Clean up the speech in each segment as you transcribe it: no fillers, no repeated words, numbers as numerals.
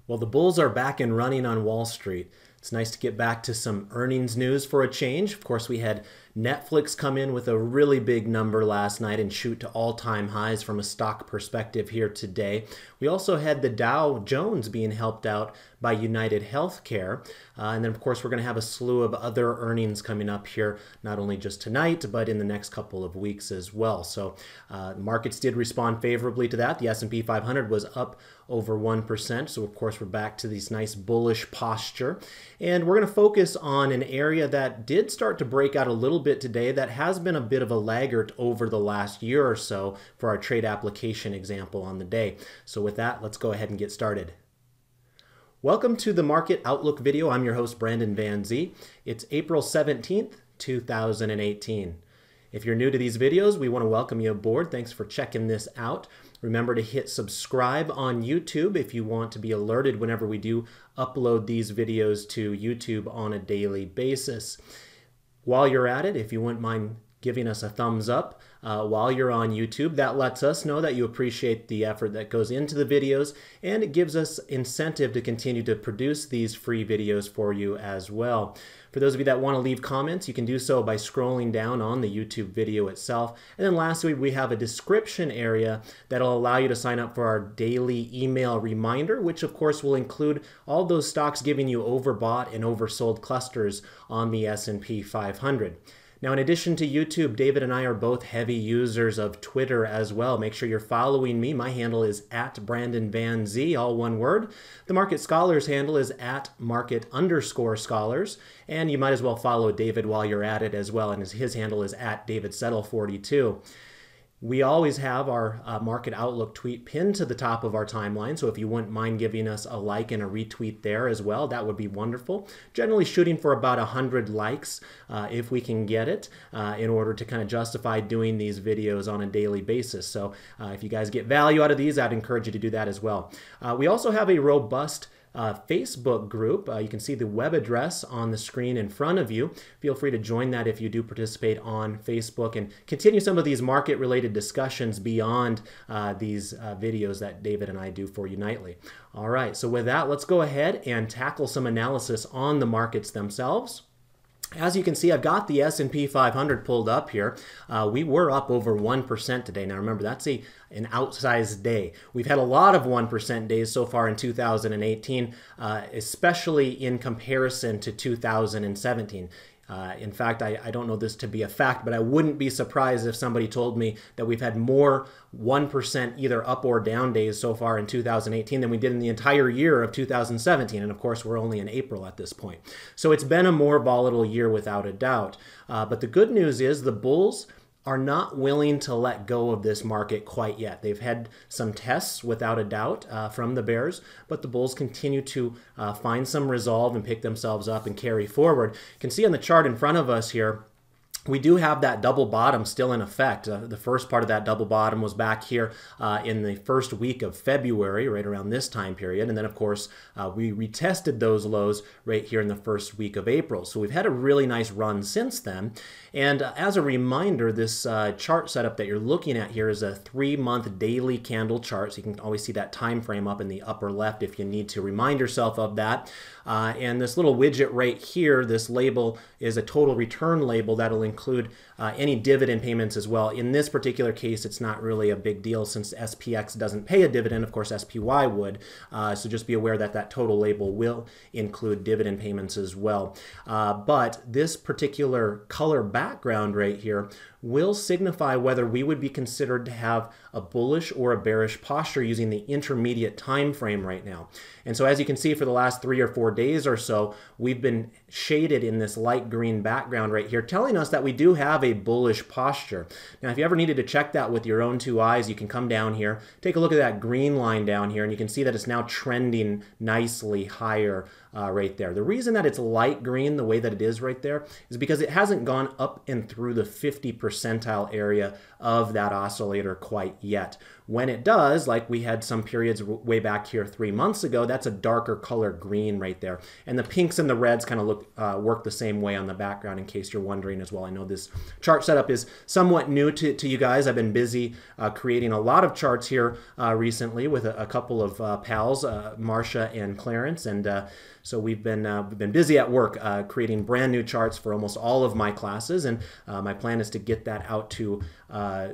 Well, the bulls are back and running on Wall Street. It's nice to get back to some earnings news for a change. Of course, we had Netflix come in with a really big number last night and shoot to all-time highs from a stock perspective here today. We also had the Dow Jones being helped out by United Healthcare. And then, of course, we're going to have a slew of other earnings coming up here, not only just tonight, but in the next couple of weeks as well. So markets did respond favorably to that. The S&P 500 was up over 1%. So, of course, we're back to this nice bullish posture. And we're going to focus on an area that did start to break out a little bit today that has been a bit of a laggard over the last year or so for our trade application example on the day. So with that, let's go ahead and get started. Welcome to the Market Outlook video. I'm your host, Brandon Van Zee. It's April 17th, 2018. If you're new to these videos, we want to welcome you aboard. Thanks for checking this out. Remember to hit subscribe on YouTube if you want to be alerted whenever we do upload these videos to YouTube on a daily basis. While you're at it, if you wouldn't mind giving us a thumbs up while you're on YouTube, that lets us know that you appreciate the effort that goes into the videos, and it gives us incentive to continue to produce these free videos for you as well. For those of you that want to leave comments, you can do so by scrolling down on the YouTube video itself. And then lastly, we have a description area that'll allow you to sign up for our daily email reminder, which of course will include all those stocks giving you overbought and oversold clusters on the S&P 500. Now, in addition to YouTube, David and I are both heavy users of Twitter as well. Make sure you're following me. My handle is @BrandonVanZee, all one word. The Market Scholars handle is @market_scholars. And you might as well follow David while you're at it as well. And his handle is @DavidSettle42. We always have our Market Outlook tweet pinned to the top of our timeline, so if you wouldn't mind giving us a like and a retweet there as well, that would be wonderful. Generally shooting for about 100 likes if we can get it in order to kind of justify doing these videos on a daily basis. So if you guys get value out of these, I'd encourage you to do that as well. We also have a robust Facebook group. You can see the web address on the screen in front of you. Feel free to join that if you do participate on Facebook and continue some of these market-related discussions beyond these videos that David and I do for you nightly. All right, so with that, let's go ahead and tackle some analysis on the markets themselves. As you can see, I've got the S&P 500 pulled up here. We were up over 1% today. Now remember, that's an outsized day. We've had a lot of 1% days so far in 2018, especially in comparison to 2017. In fact, I don't know this to be a fact, but I wouldn't be surprised if somebody told me that we've had more 1% either up or down days so far in 2018 than we did in the entire year of 2017. And of course, we're only in April at this point. So it's been a more volatile year without a doubt. But the good news is the bulls are not willing to let go of this market quite yet. They've had some tests without a doubt from the bears, but the bulls continue to find some resolve and pick themselves up and carry forward. You can see on the chart in front of us here, we do have that double bottom still in effect. The first part of that double bottom was back here in the first week of February, right around this time period. And then, of course, we retested those lows right here in the first week of April. So we've had a really nice run since then. And as a reminder, this chart setup that you're looking at here is a 3-month daily candle chart. So you can always see that time frame up in the upper left if you need to remind yourself of that. And this little widget right here, this label is a total return label that'll include any dividend payments as well. In this particular case, it's not really a big deal since SPX doesn't pay a dividend. Of course, SPY would. So just be aware that that total label will include dividend payments as well. But this particular color background right here will signify whether we would be considered to have a bullish or a bearish posture using the intermediate time frame right now. And so as you can see, for the last 3 or 4 days or so, we've been shaded in this light green background right here, telling us that we do have a bullish posture. Now, if you ever needed to check that with your own 2 eyes, you can come down here, take a look at that green line down here, and you can see that it's now trending nicely higher right there. The reason that it's light green the way that it is right there is because it hasn't gone up and through the 50 percentile area of that oscillator quite yet. when it does, like we had some periods way back here 3 months ago, that's a darker color green right there. And the pinks and the reds kind of work the same way on the background, in case you're wondering as well. I know this chart setup is somewhat new to you guys. I've been busy creating a lot of charts here recently with a couple of pals, Marcia and Clarence, and so we've been busy at work creating brand new charts for almost all of my classes, and my plan is to get that out to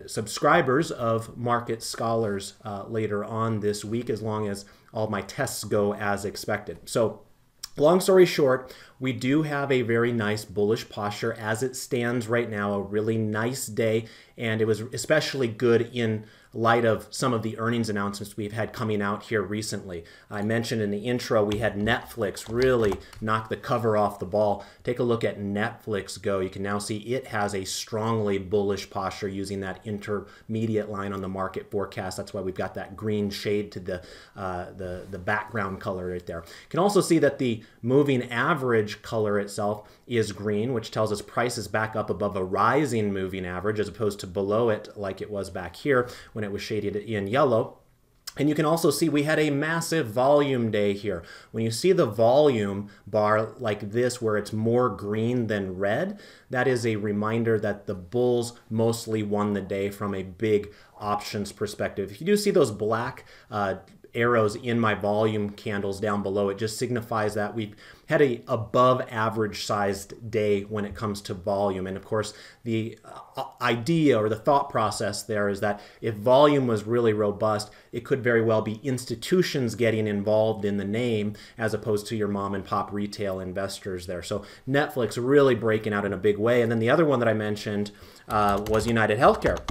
subscribers of Market Scholars later on this week, as long as all my tests go as expected. So long story short, we do have a very nice bullish posture as it stands right now, a really nice day, and it was especially good in light of some of the earnings announcements we've had coming out here recently. I mentioned in the intro we had Netflix really knock the cover off the ball. Take a look at Netflix go. You can now see it has a strongly bullish posture using that intermediate line on the market forecast. That's why we've got that green shade to the background color right there. You can also see that the moving average color itself is green, which tells us price is back up above a rising moving average as opposed to below it like it was back here when it was shaded in yellow. And you can also see we had a massive volume day here. When you see the volume bar like this where it's more green than red, that is a reminder that the bulls mostly won the day from a big options perspective. If you do see those black arrows in my volume candles down below, it just signifies that we've had a above average sized day when it comes to volume. And of course, the idea or the thought process there is that if volume was really robust, it could very well be institutions getting involved in the name as opposed to your mom and pop retail investors there. So Netflix really breaking out in a big way. And then the other one that I mentioned was United Healthcare,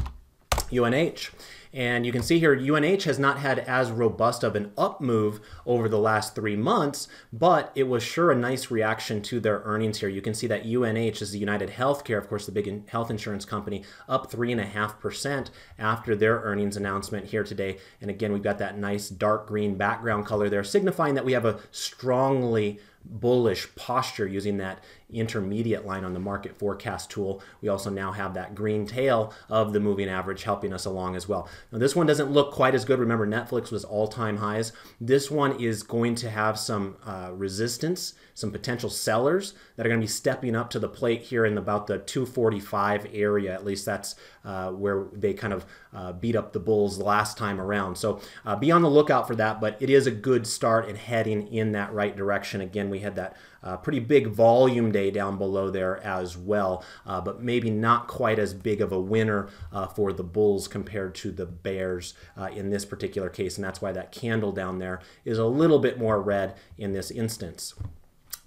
UNH. And you can see here, UNH has not had as robust of an up move over the last 3 months, but it was sure a nice reaction to their earnings here. You can see that UNH is the United Healthcare, of course, the big health insurance company, up 3.5% after their earnings announcement here today. And again, we've got that nice dark green background color there, signifying that we have a strongly bullish posture using that intermediate line on the market forecast tool. We also now have that green tail of the moving average helping us along as well. Now this one doesn't look quite as good. Remember, Netflix was all-time highs. This one is going to have some resistance, some potential sellers that are going to be stepping up to the plate here in about the 245 area. At least that's where they kind of beat up the bulls last time around. So be on the lookout for that, but it is a good start and heading in that right direction. Again, we had that pretty big volume day down below there as well, but maybe not quite as big of a winner for the bulls compared to the bears in this particular case, and that's why that candle down there is a little bit more red in this instance.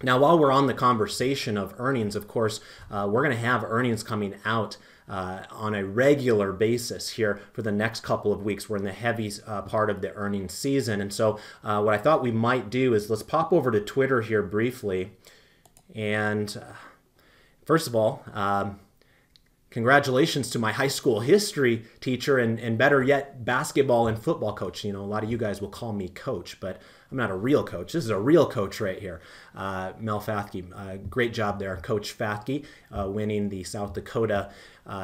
Now, while we're on the conversation of earnings, of course, we're going to have earnings coming out on a regular basis here for the next couple of weeks. We're in the heavy part of the earnings season. And so what I thought we might do is let's pop over to Twitter here briefly. And first of all, congratulations to my high school history teacher and better yet, basketball and football coach. You know, a lot of you guys will call me coach, but I'm not a real coach. This is a real coach right here. Mel Fath, great job there, Coach Fath, winning the South Dakota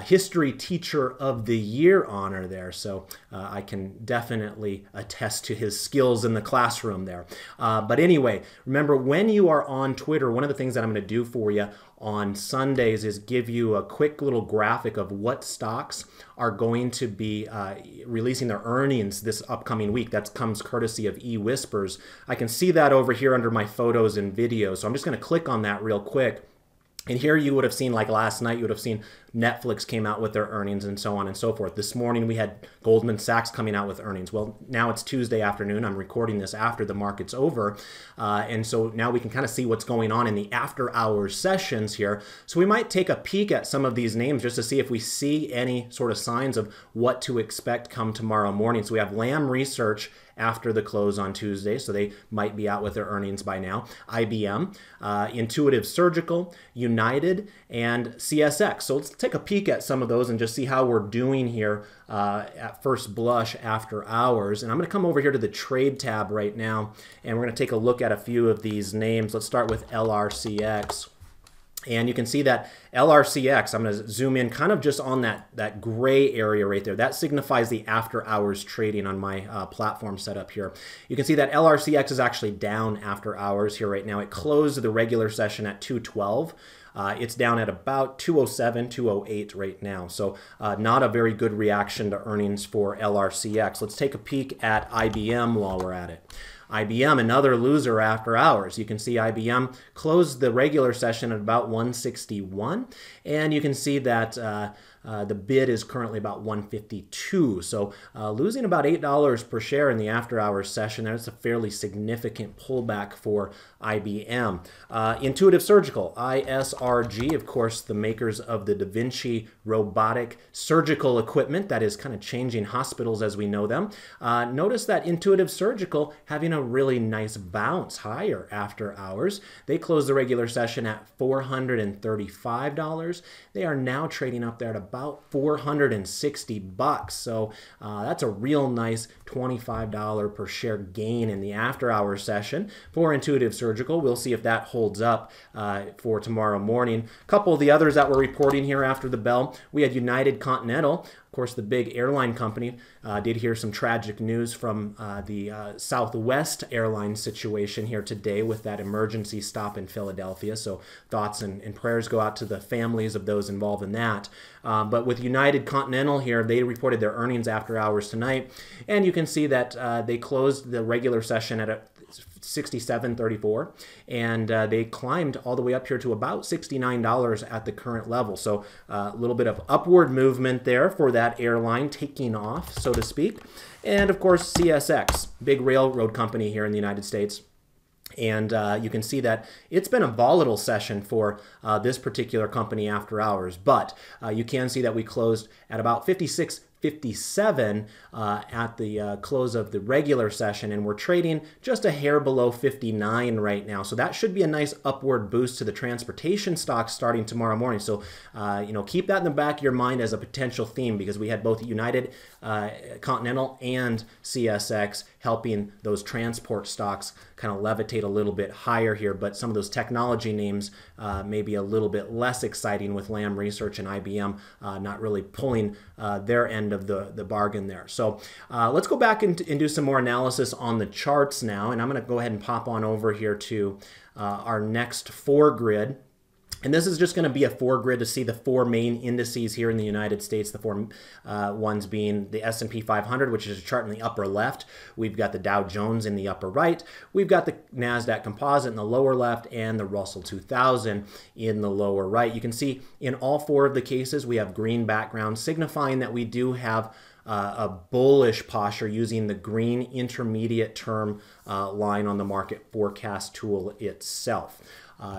History Teacher of the Year honor there. So I can definitely attest to his skills in the classroom there. But anyway, remember, when you are on Twitter, one of the things that I'm going to do for you on Sundays is give you a quick little graphic of what stocks are going to be releasing their earnings this upcoming week. That comes courtesy of eWhispers. I can see that over here under my photos and videos. So I'm just going to click on that real quick. And here you would have seen, like last night, you would have seen Netflix came out with their earnings and so on and so forth. This morning we had Goldman Sachs coming out with earnings. Well, now it's Tuesday afternoon. I'm recording this after the market's over. And so now we can kind of see what's going on in the after hours sessions here. So we might take a peek at some of these names just to see if we see any sort of signs of what to expect come tomorrow morning. So we have Lam Research after the close on Tuesday, so they might be out with their earnings by now. IBM, Intuitive Surgical, United, and CSX. So let's take a peek at some of those and just see how we're doing here at first blush after hours. And I'm going to come over here to the trade tab right now, and we're going to take a look at a few of these names. Let's start with LRCX. And you can see that LRCX, I'm going to zoom in kind of just on that gray area right there. That signifies the after hours trading on my platform setup here. You can see that LRCX is actually down after hours here right now. It closed the regular session at 212. It's down at about 207, 208 right now. So not a very good reaction to earnings for LRCX. Let's take a peek at IBM while we're at it. IBM, another loser after hours. You can see IBM closed the regular session at about 161, and you can see that the bid is currently about 152. So losing about $8 per share in the after hours session. That's a fairly significant pullback for IBM. Intuitive Surgical, ISRG, of course, the makers of the Da Vinci robotic surgical equipment that is kind of changing hospitals as we know them. Notice that Intuitive Surgical having a really nice bounce higher after hours. They closed the regular session at $435. They are now trading up there at about 460 bucks. So that's a real nice $25 per share gain in the after hours session for Intuitive Surgical. We'll see if that holds up for tomorrow morning. A couple of the others that were reporting here after the bell, we had United Continental. Of course, the big airline company did hear some tragic news from the Southwest Airlines situation here today with that emergency stop in Philadelphia. So thoughts and prayers go out to the families of those involved in that. But with United Continental here, they reported their earnings after hours tonight. And you can see that they closed the regular session at a 67.34, and they climbed all the way up here to about $69 at the current level. So a little bit of upward movement there for that airline taking off, so to speak. And of course, CSX, big railroad company here in the United States. And you can see that it's been a volatile session for this particular company after hours, but you can see that we closed at about 56.57 at the close of the regular session, and we're trading just a hair below 59 right now. So that should be a nice upward boost to the transportation stocks starting tomorrow morning. So keep that in the back of your mind as a potential theme, because we had both United Continental and CSX helping those transport stocks kind of levitate a little bit higher here, but some of those technology names may be a little bit less exciting with Lam Research and IBM not really pulling their end of the bargain there. So let's go back and do some more analysis on the charts now, and I'm going to go ahead and pop on over here to our next 4 grid. And this is just going to be a 4 grid to see the 4 main indices here in the United States, the 4 ones being the S&P 500, which is a chart in the upper left. We've got the Dow Jones in the upper right. We've got the NASDAQ Composite in the lower left and the Russell 2000 in the lower right. You can see in all 4 of the cases we have green background, signifying that we do have a bullish posture using the green intermediate term line on the market forecast tool itself.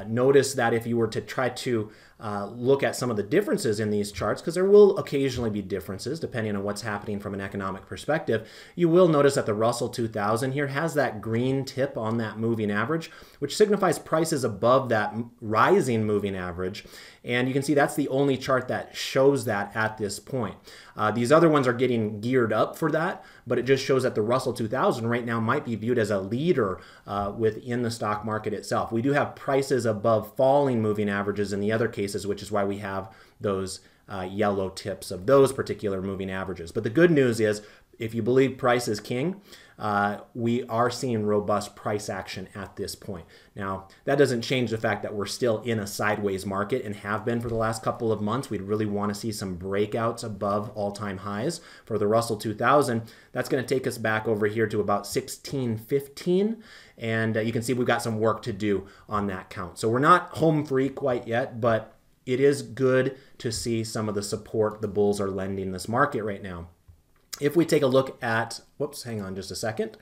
Notice that if you were to try to look at some of the differences in these charts, because there will occasionally be differences depending on what's happening from an economic perspective, you will notice that the Russell 2000 here has that green tip on that moving average, which signifies prices above that rising moving average. And you can see that's the only chart that shows that at this point. These other ones are getting geared up for that, but it just shows that the Russell 2000 right now might be viewed as a leader within the stock market itself. We do have prices above falling moving averages in the other cases, which is why we have those yellow tips of those particular moving averages. But the good news is, if you believe price is king, we are seeing robust price action at this point. Now, that doesn't change the fact that we're still in a sideways market and have been for the last couple of months. We'd really want to see some breakouts above all-time highs for the Russell 2000. That's going to take us back over here to about 1615. And you can see we've got some work to do on that count. So we're not home free quite yet, but it is good to see some of the support the bulls are lending this market right now. If we take a look at, whoops, hang on just a second.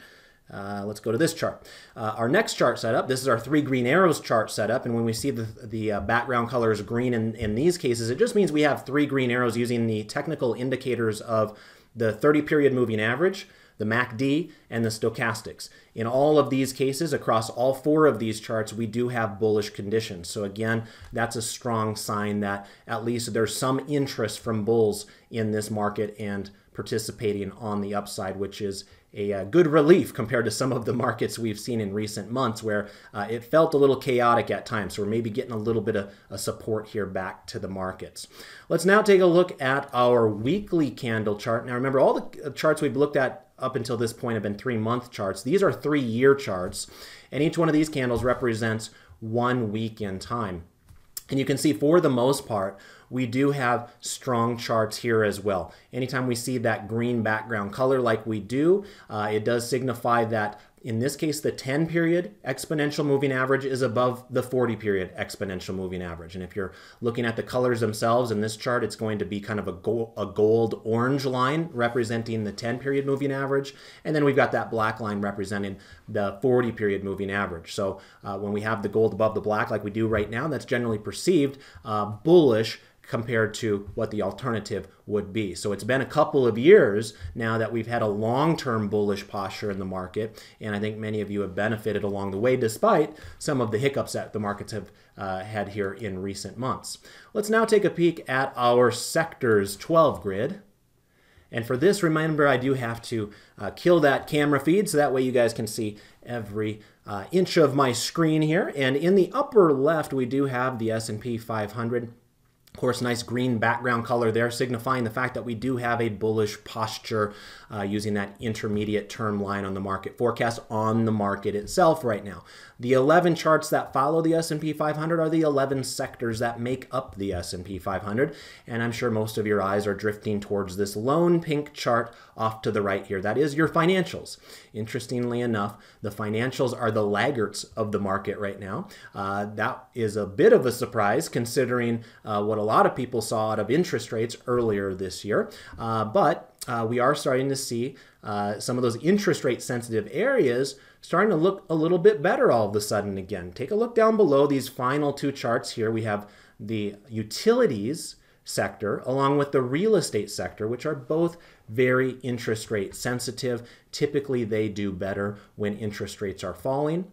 Let's go to this chart. Our next chart setup, this is our 3 green arrows chart setup, and when we see the background color is green in these cases, it just means we have 3 green arrows using the technical indicators of the 30-period moving average, the MACD, and the stochastics. In all of these cases, across all 4 of these charts, we do have bullish conditions. So again, that's a strong sign that at least there's some interest from bulls in this market and participating on the upside, which is a good relief compared to some of the markets we've seen in recent months where it felt a little chaotic at times. So we're maybe getting a little bit of a support here back to the markets. Let's now take a look at our weekly candle chart. Now remember, all the charts we've looked at up until this point have been 3-month charts. These are 3-year charts, and each one of these candles represents 1 week in time. And you can see for the most part, we do have strong charts here as well. Anytime we see that green background color like we do, it does signify that in this case, the 10-period exponential moving average is above the 40-period exponential moving average. And if you're looking at the colors themselves in this chart, it's going to be kind of a gold-orange line representing the 10-period moving average. And then we've got that black line representing the 40-period moving average. So when we have the gold above the black like we do right now, that's generally perceived bullish compared to what the alternative would be. So it's been a couple of years now that we've had a long-term bullish posture in the market, and I think many of you have benefited along the way despite some of the hiccups that the markets have had here in recent months. Let's now take a peek at our sectors 12 grid. And for this, remember, I do have to kill that camera feed so that way you guys can see every inch of my screen here. And in the upper left, we do have the S&P 500. Of course, nice green background color there, signifying the fact that we do have a bullish posture using that intermediate term line on the market forecast on the market itself right now. The 11 charts that follow the S&P 500 are the 11 sectors that make up the S&P 500, and I'm sure most of your eyes are drifting towards this lone pink chart off to the right here. That is your financials. Interestingly enough, the financials are the laggards of the market right now. That is a bit of a surprise considering what a lot of people saw out of interest rates earlier this year, but we are starting to see some of those interest rate sensitive areas starting to look a little bit better all of a sudden again. Take a look down below these final 2 charts here. We have the utilities sector along with the real estate sector, which are both very interest rate sensitive. Typically, they do better when interest rates are falling,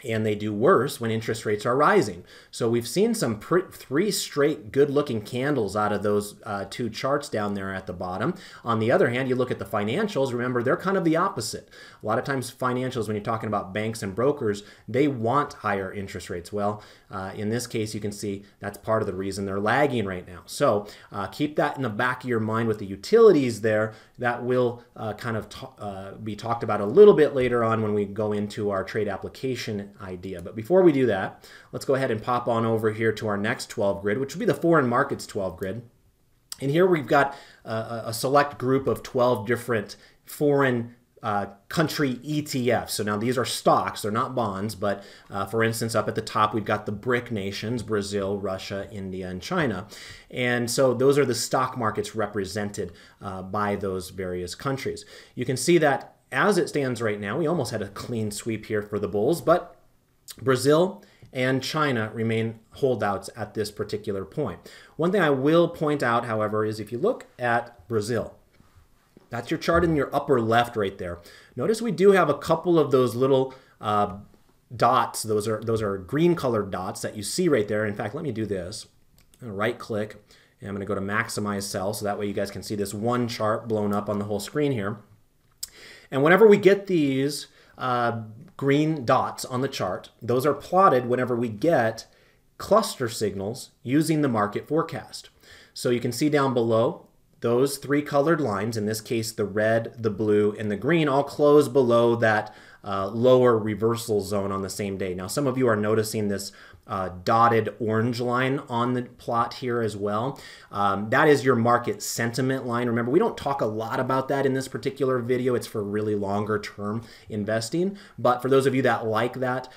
and they do worse when interest rates are rising. So we've seen some 3 straight good-looking candles out of those 2 charts down there at the bottom. On the other hand, you look at the financials, remember, they're kind of the opposite. A lot of times financials, when you're talking about banks and brokers, they want higher interest rates. Well, in this case, you can see that's part of the reason they're lagging right now. So keep that in the back of your mind with the utilities there. That will kind of be talked about a little bit later on when we go into our trade application idea. But before we do that, let's go ahead and pop on over here to our next 12 grid, which will be the foreign markets 12 grid. And here we've got a select group of 12 different foreign country ETFs. So now these are stocks, they're not bonds, but for instance, up at the top, we've got the BRIC nations, Brazil, Russia, India, and China. And so those are the stock markets represented by those various countries. You can see that as it stands right now, we almost had a clean sweep here for the bulls, but Brazil and China remain holdouts at this particular point. One thing I will point out, however, is if you look at Brazil, that's your chart in your upper left right there. Notice we do have a couple of those little dots. Those are green colored dots that you see right there. In fact, let me do this. I'm going to right click and I'm going to go to maximize cell so that way you guys can see this one chart blown up on the whole screen here. And whenever we get these green dots on the chart, those are plotted whenever we get cluster signals using the market forecast. So you can see down below, those 3 colored lines, in this case the red, the blue, and the green, all close below that lower reversal zone on the same day. Now some of you are noticing this dotted orange line on the plot here as well. That is your market sentiment line. Remember, we don't talk a lot about that in this particular video. It's for really longer term investing. But for those of you that like that,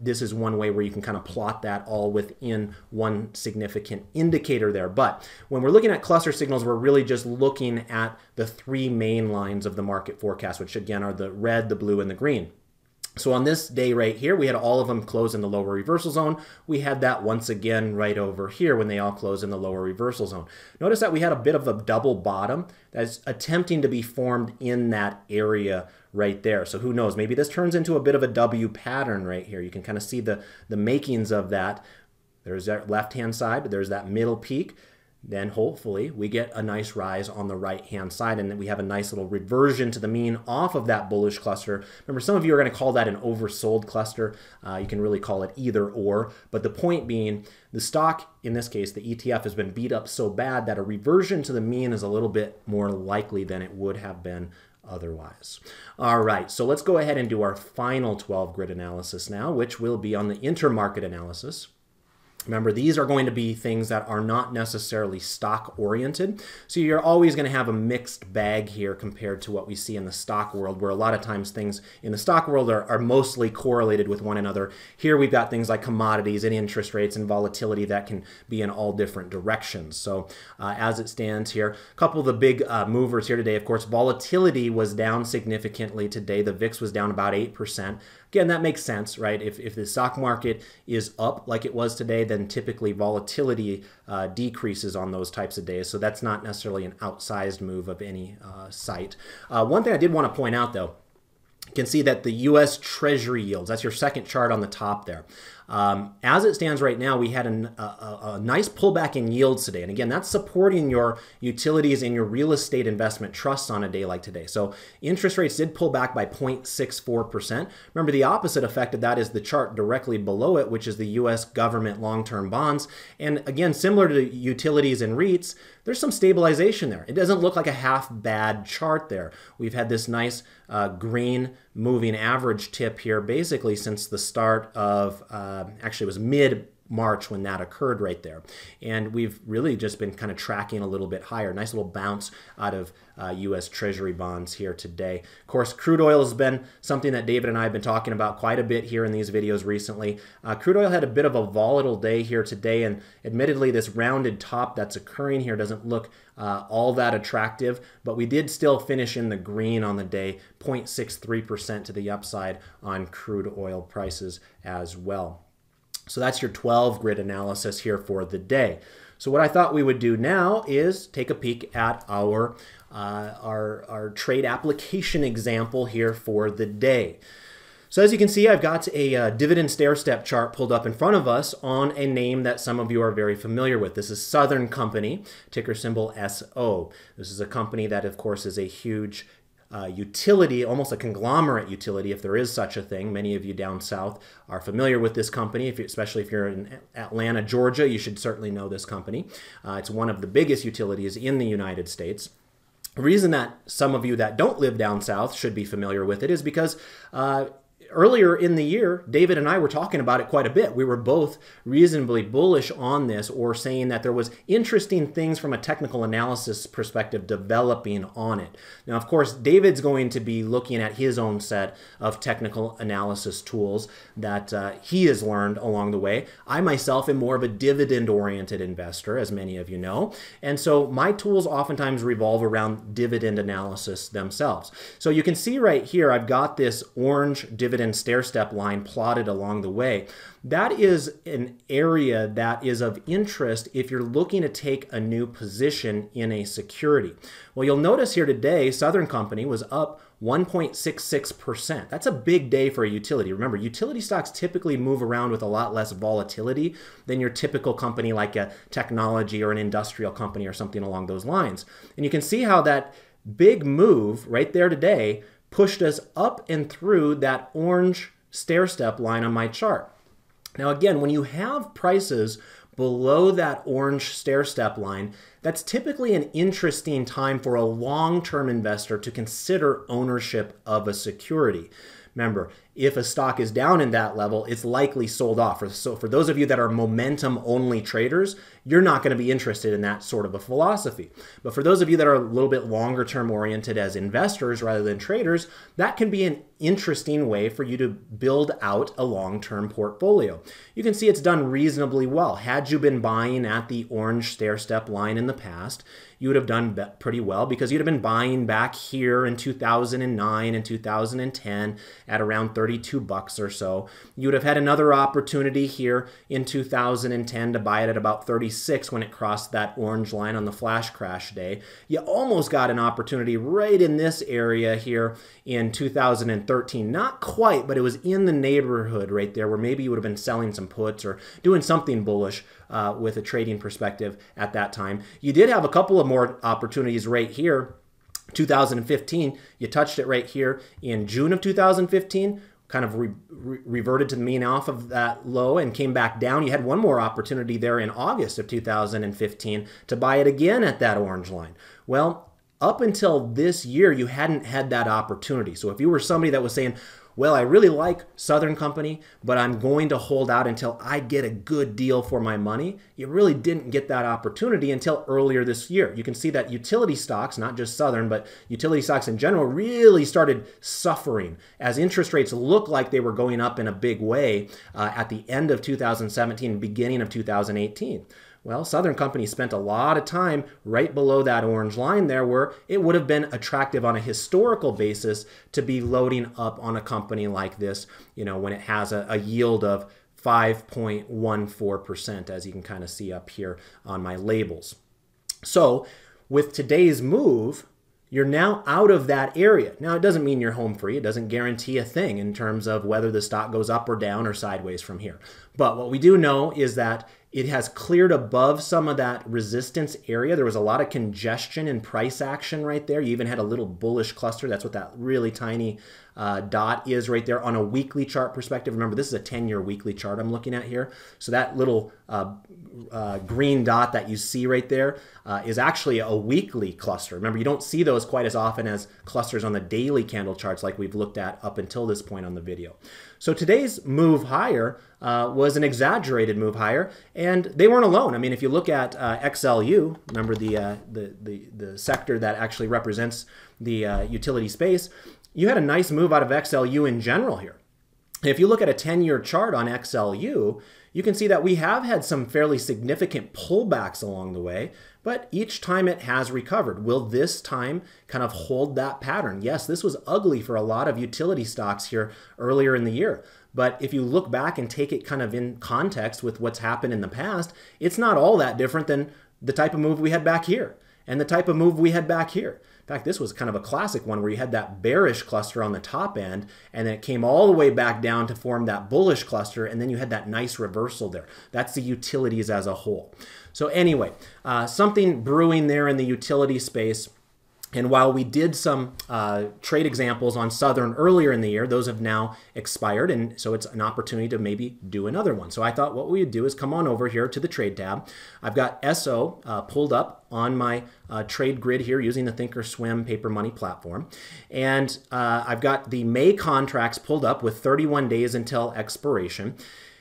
this is one way where you can kind of plot that all within one significant indicator there. But when we're looking at cluster signals, we're really just looking at the 3 main lines of the market forecast, which again are the red, the blue, and the green. So on this day right here, we had all of them close in the lower reversal zone. We had that once again right over here when they all close in the lower reversal zone. Notice that we had a bit of a double bottom that's attempting to be formed in that area right there. So who knows, maybe this turns into a bit of a W pattern right here. You can kind of see the makings of that. There's that left-hand side, but there's that middle peak. then hopefully we get a nice rise on the right-hand side and then we have a nice little reversion to the mean off of that bullish cluster. Remember, some of you are going to call that an oversold cluster. You can really call it either or, but the point being the stock, in this case, the ETF, has been beat up so bad that a reversion to the mean is a little bit more likely than it would have been otherwise. All right, so let's go ahead and do our final 12 grid analysis now, which will be on the intermarket analysis. Remember, these are going to be things that are not necessarily stock oriented. So you're always going to have a mixed bag here compared to what we see in the stock world, where a lot of times things in the stock world are mostly correlated with one another. Here we've got things like commodities and interest rates and volatility that can be in all different directions. So as it stands here, a couple of the big movers here today, of course, volatility was down significantly today. The VIX was down about 8%. Again, that makes sense, right? If the stock market is up like it was today, then typically volatility decreases on those types of days. So that's not necessarily an outsized move of any site. One thing I did want to point out, though, you can see that the U.S. Treasury yields, that's your second chart on the top there. As it stands right now, we had a nice pullback in yields today. And again, that's supporting your utilities and your real estate investment trusts on a day like today. So interest rates did pull back by 0.64%. Remember, the opposite effect of that is the chart directly below it, which is the U.S. government long-term bonds. And again, similar to utilities and REITs, there's some stabilization there. It doesn't look like a half bad chart there. We've had this nice green moving average tip here basically since the start of, actually it was mid-March when that occurred right there. And we've really just been kind of tracking a little bit higher. Nice little bounce out of U.S. Treasury bonds here today. Of course, crude oil has been something that David and I have been talking about quite a bit here in these videos recently. Crude oil had a bit of a volatile day here today, and admittedly this rounded top that's occurring here doesn't look all that attractive, but we did still finish in the green on the day, 0.63% to the upside on crude oil prices as well. So that's your 12 grid analysis here for the day. So what I thought we would do now is take a peek at our trade application example here for the day. So as you can see, I've got a dividend stair-step chart pulled up in front of us on a name that some of you are very familiar with. This is Southern Company, ticker symbol SO. This is a company that, of course, is a huge utility, almost a conglomerate utility, if there is such a thing. Many of you down south are familiar with this company, especially if you're in Atlanta, Georgia, you should certainly know this company. It's one of the biggest utilities in the United States. The reason that some of you that don't live down south should be familiar with it is because earlier in the year, David and I were talking about it quite a bit. We were both reasonably bullish on this, or saying that there was interesting things from a technical analysis perspective developing on it. Now, of course, David's going to be looking at his own set of technical analysis tools that he has learned along the way. I myself am more of a dividend-oriented investor, as many of you know, and so my tools oftentimes revolve around dividend analysis themselves. So you can see right here, I've got this orange dividend stair-step line plotted along the way. That is an area that is of interest if you're looking to take a new position in a security. Well, you'll notice here today, Southern Company was up 1.66%. That's a big day for a utility. Remember, utility stocks typically move around with a lot less volatility than your typical company like a technology or an industrial company or something along those lines. And you can see how that big move right there today pushed us up and through that orange stair-step line on my chart. Now again, when you have prices below that orange stair-step line, that's typically an interesting time for a long-term investor to consider ownership of a security. Remember, if a stock is down in that level, it's likely sold off. So for those of you that are momentum-only traders, you're not going to be interested in that sort of a philosophy. But for those of you that are a little bit longer-term oriented as investors rather than traders, that can be an interesting way for you to build out a long-term portfolio. You can see it's done reasonably well. Had you been buying at the orange stair-step line in the past, you would have done pretty well because you'd have been buying back here in 2009 and 2010 at around 32 bucks or so. You would have had another opportunity here in 2010 to buy it at about 36 when it crossed that orange line on the flash crash day. You almost got an opportunity right in this area here in 2013. Not quite, but it was in the neighborhood right there where maybe you would have been selling some puts or doing something bullish with a trading perspective at that time. You did have a couple of more opportunities right here. 2015, you touched it right here in June of 2015, kind of reverted to the mean off of that low and came back down. You had one more opportunity there in August of 2015 to buy it again at that orange line. Well, up until this year, you hadn't had that opportunity. So if you were somebody that was saying, well, I really like Southern Company, but I'm going to hold out until I get a good deal for my money, you really didn't get that opportunity until earlier this year. You can see that utility stocks, not just Southern, but utility stocks in general, really started suffering as interest rates looked like they were going up in a big way at the end of 2017, beginning of 2018. Well, Southern Company spent a lot of time right below that orange line there where it would have been attractive on a historical basis to be loading up on a company like this, you know, when it has a yield of 5.14%, as you can kind of see up here on my labels. So with today's move, you're now out of that area. Now, it doesn't mean you're home free. It doesn't guarantee a thing in terms of whether the stock goes up or down or sideways from here. But what we do know is that it has cleared above some of that resistance area. There was a lot of congestion and price action right there. You even had a little bullish cluster. That's what that really tiny dot is right there on a weekly chart perspective. Remember, this is a 10-year weekly chart I'm looking at here. So that little green dot that you see right there is actually a weekly cluster. Remember, you don't see those quite as often as clusters on the daily candle charts like we've looked at up until this point on the video. So today's move higher was an exaggerated move higher, and they weren't alone. I mean, if you look at XLU, remember the sector that actually represents the utility space, you had a nice move out of XLU in general here. If you look at a 10-year chart on XLU, you can see that we have had some fairly significant pullbacks along the way, but each time it has recovered. Will this time kind of hold that pattern? Yes, this was ugly for a lot of utility stocks here earlier in the year. But if you look back and take it kind of in context with what's happened in the past, it's not all that different than the type of move we had back here and the type of move we had back here. In fact, this was kind of a classic one where you had that bearish cluster on the top end, and then it came all the way back down to form that bullish cluster, and then you had that nice reversal there. That's the utilities as a whole. So anyway, something brewing there in the utility space. And while we did some trade examples on Southern earlier in the year, those have now expired, and so it's an opportunity to maybe do another one. So I thought what we would do is come on over here to the trade tab. I've got SO pulled up on my trade grid here using the Thinkorswim Paper Money platform. And I've got the May contracts pulled up with 31 days until expiration.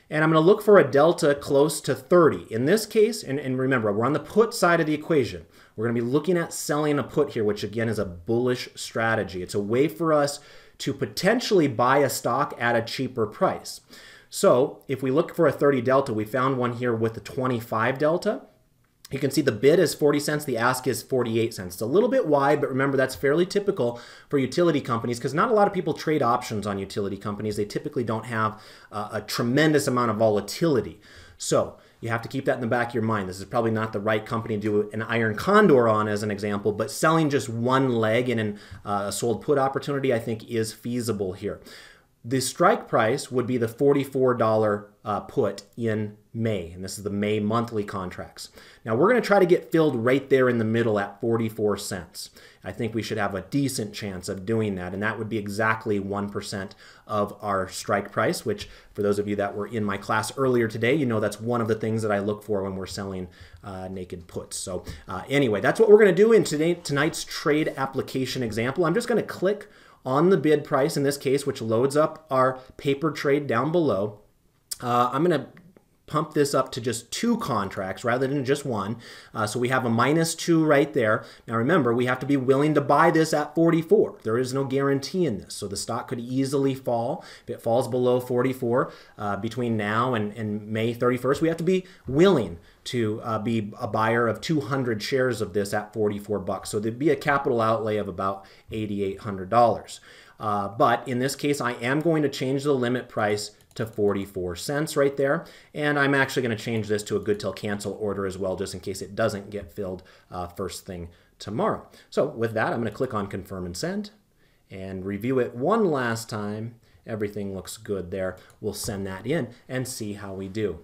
And I'm going to look for a delta close to 30. In this case, and remember, we're on the put side of the equation. We're going to be looking at selling a put here, which again is a bullish strategy. It's a way for us to potentially buy a stock at a cheaper price. So if we look for a 30 delta, we found one here with the 25 delta. You can see the bid is 40 cents, the ask is 48 cents. It's a little bit wide, but remember that's fairly typical for utility companies because not a lot of people trade options on utility companies. They typically don't have a tremendous amount of volatility. So you have to keep that in the back of your mind. This is probably not the right company to do an iron condor on as an example, but selling just one leg in a sold put opportunity I think is feasible here. The strike price would be the $44 put in May, and this is the May monthly contracts. Now we're going to try to get filled right there in the middle at 44 cents. I think we should have a decent chance of doing that, and that would be exactly 1% of our strike price, which for those of you that were in my class earlier today, you know that's one of the things that I look for when we're selling naked puts. So anyway, that's what we're going to do in tonight's trade application example. I'm just going to click on the bid price in this case, which loads up our paper trade down below. I'm going to pump this up to just 2 contracts rather than just one. So we have a -2 right there. Now remember, we have to be willing to buy this at 44. There is no guarantee in this. So the stock could easily fall. If it falls below 44 between now and May 31st, we have to be willing to be a buyer of 200 shares of this at 44 bucks. So there'd be a capital outlay of about $8,800. But in this case, I am going to change the limit price to 44 cents right there. And I'm actually going to change this to a good till cancel order as well, just in case it doesn't get filled first thing tomorrow. So with that, I'm going to click on confirm and send and review it one last time. Everything looks good there. We'll send that in and see how we do.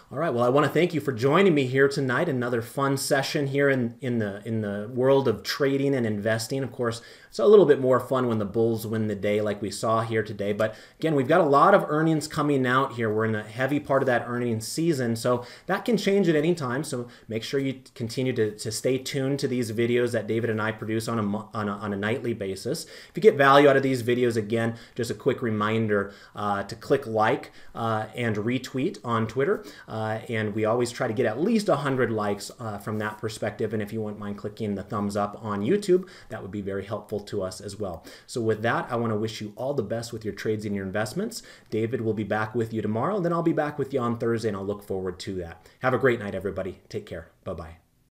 All right, well, I want to thank you for joining me here tonight. Another fun session here in the world of trading and investing. Of course, it's a little bit more fun when the bulls win the day like we saw here today. But again, we've got a lot of earnings coming out here. We're in a heavy part of that earnings season, so that can change at any time. So make sure you continue to stay tuned to these videos that David and I produce on a nightly basis. If you get value out of these videos, again, just a quick reminder to click like and retweet on Twitter. And we always try to get at least 100 likes from that perspective. And if you wouldn't mind clicking the thumbs up on YouTube, that would be very helpful to us as well. So with that, I want to wish you all the best with your trades and your investments. David will be back with you tomorrow, and then I'll be back with you on Thursday, and I'll look forward to that. Have a great night, everybody. Take care. Bye-bye.